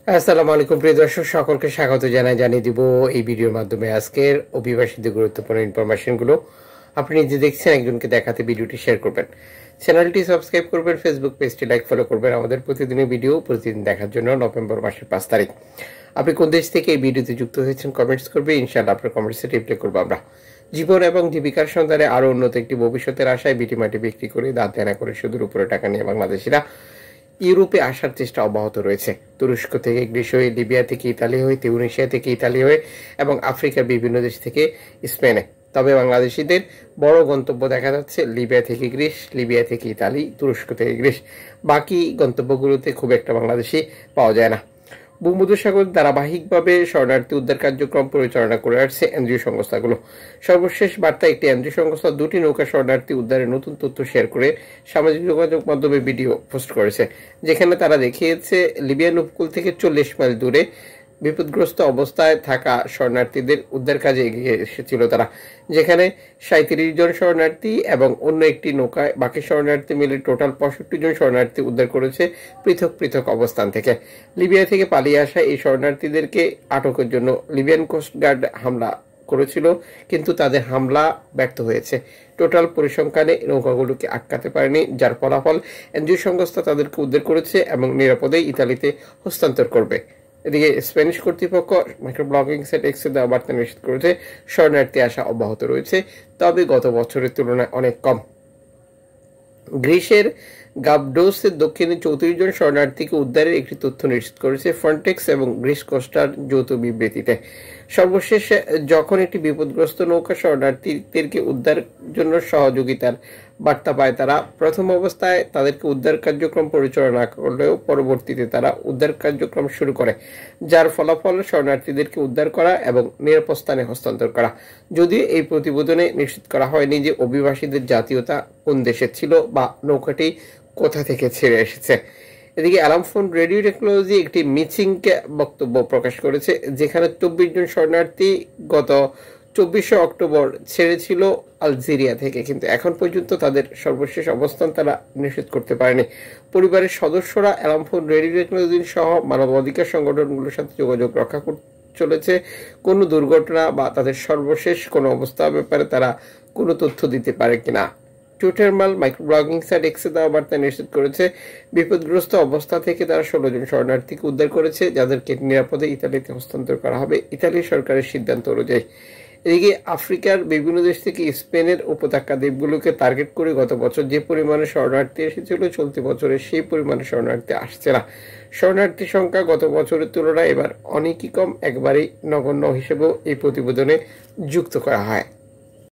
আসসালামু আলাইকুম প্রিয় দর্শক, সকলকে স্বাগত জানিয়ে দিব এই ভিডিওর মাধ্যমে আজকের অভিবাসীদের গুরুত্বপূর্ণ ইনফরমেশনগুলো। আপনি নিজে দেখছেন, একজনকে দেখাতে ভিডিওটি শেয়ার করবেন, চ্যানেলটি সাবস্ক্রাইব করবেন, ফেসবুক পেজটি লাইক ফলো করবেন। আমাদের প্রতিদিনের ভিডিও প্রতিদিন দেখার জন্য নভেম্বর মাসের 5 তারিখ। আপনি কোন দেশ থেকে এই ভিডিওতে যুক্ত হয়েছেন কমেন্টস করবে, ইনশাআল্লাহ আপনার কমেন্টসে রিপ্লাই করবো আমরা। জীবন এবং জীবিকার সন্ধানে আরও উন্নত একটি ভবিষ্যতের আশায় বিটি মাটি বিক্রি করে দাঁত দেনা করে সুদূর উপরে টাকা নিয়ে বাংলাদেশিরা ইউরোপে আসার চেষ্টা অব্যাহত রয়েছে। তুরস্ক থেকে গ্রিস হয়ে, লিবিয়া থেকে ইতালি হয়ে, তিউনিসিয়া থেকে ইতালি হয়ে এবং আফ্রিকার বিভিন্ন দেশ থেকে স্পেনে। তবে বাংলাদেশিদের বড় গন্তব্য দেখা যাচ্ছে লিবিয়া থেকে গ্রিস, লিবিয়া থেকে ইতালি, তুরস্ক থেকে গ্রিস। বাকি গন্তব্যগুলোতে খুব একটা বাংলাদেশি পাওয়া যায় না। ভূমধ্যসাগর ধারাবাহিকভাবে শরণার্থী উদ্ধার কার্যক্রম পরিচালনা করে আসছে এনজিও সংস্থাগুলো। সর্বশেষ বার্তা, একটি এনজিও সংস্থা 2টি নৌকা শরণার্থী উদ্ধারের নতুন তথ্য শেয়ার করে সামাজিক যোগাযোগ মাধ্যমে ভিডিও পোস্ট করেছে, যেখানে তারা দেখিয়েছে লিবিয়ান উপকূল থেকে 40 মাইল দূরে বিপদগ্রস্ত অবস্থায় থাকা শরণার্থীদের উদ্ধার কাজে এগিয়ে এসেছিল তারা, যেখানে 37 জন শরণার্থী এবং অন্য একটি নৌকায় বাকি শরণার্থী মিলে টোটাল 65 জন শরণার্থী উদ্ধার করেছে পৃথক পৃথক অবস্থান থেকে। লিবিয়া থেকে পালিয়ে আসা এই শরণার্থীদেরকে আটকের জন্য লিবিয়ান কোস্টগার্ড হামলা করেছিল, কিন্তু তাদের হামলা ব্যর্থ হয়েছে। টোটাল পরিসংখ্যানে নৌকাগুলোকে আটকাতে পারেনি, যার ফলাফল এনজিও সংস্থা তাদেরকে উদ্ধার করেছে এবং নিরাপদে ইতালিতে হস্তান্তর করবে। এদিকে স্প্যানিশ কর্তৃপক্ষ মাইক্রো ব্লগিং সাইট এক্সে দেওয়া বার্তা নিশ্চিত করেছে শরণার্থী আসা অব্যাহত রয়েছে, তবে গত বছরের তুলনায় অনেক কম। গ্রিসের গাবডোসের দক্ষিণে 34 জন শরণার্থীকে উদ্ধারের একটি তথ্য নিশ্চিত করেছে ফ্রন্টেক্স এবং গ্রিস কোস্টার যৌথ বিবৃতিতে। সর্বশেষ যখন একটি বিপদগ্রস্ত নৌকা শরণার্থীদেরকে উদ্ধার জন্য সহযোগিতার বার্তা পায়, তারা প্রথম অবস্থায় তাদেরকে উদ্ধার কার্যক্রম পরিচালনা করলেও পরবর্তীতে তারা উদ্ধার কার্যক্রম শুরু করে, যার ফলাফল শরণার্থীদেরকে উদ্ধার করা এবং নিরাপদ স্থানে হস্তান্তর করা। যদিও এই প্রতিবেদনে নিশ্চিত করা হয়নি যে অভিবাসীদের জাতীয়তা কোন দেশের ছিল বা নৌকাটি কোথা থেকে ছেড়ে এসেছে। এদিকে অ্যালার্ম ফোন রেডিও টেকনোলজি একটি মিচিং বক্তব্য প্রকাশ করেছে, যেখানে 24 জন শরণার্থী গত 24শে অক্টোবর ছেড়েছিল আলজেরিয়া থেকে, কিন্তু এখন পর্যন্ত তাদের সর্বশেষ অবস্থান তারা নিশ্চিত করতে পারেনি। পরিবারের সদস্যরা অ্যালার্ম ফোন রেডিও টেকনোলজি সহ মানবাধিকার সংগঠনগুলোর সাথে যোগাযোগ রক্ষা চলেছে কোনো দুর্ঘটনা বা তাদের সর্বশেষ কোনো অবস্থার ব্যাপারে তারা কোনো তথ্য দিতে পারে কিনা। টুইটারমাল মাইক্রো ব্লগিং সাইট এক্সে দেওয়া বার্তা নিশ্চিত করেছে বিপদগ্রস্ত অবস্থা থেকে তারা 16 জন শরণার্থীকে উদ্ধার করেছে, যাদেরকে নিরাপদে ইতালিতে হস্তান্তর করা হবে ইতালি সরকারের সিদ্ধান্ত অনুযায়ী। এদিকে আফ্রিকার বিভিন্ন দেশ থেকে স্পেনের উপত্যকা দ্বীপগুলোকে টার্গেট করে গত বছর যে পরিমাণে শরণার্থী এসেছিল, চলতি বছরে সেই পরিমাণে শরণার্থী আসছে না। শরণার্থী সংখ্যা গত বছরের তুলনায় এবার অনেকই কম, একবারেই নগণ্য হিসেবেও এই প্রতিবেদনে যুক্ত করা হয়।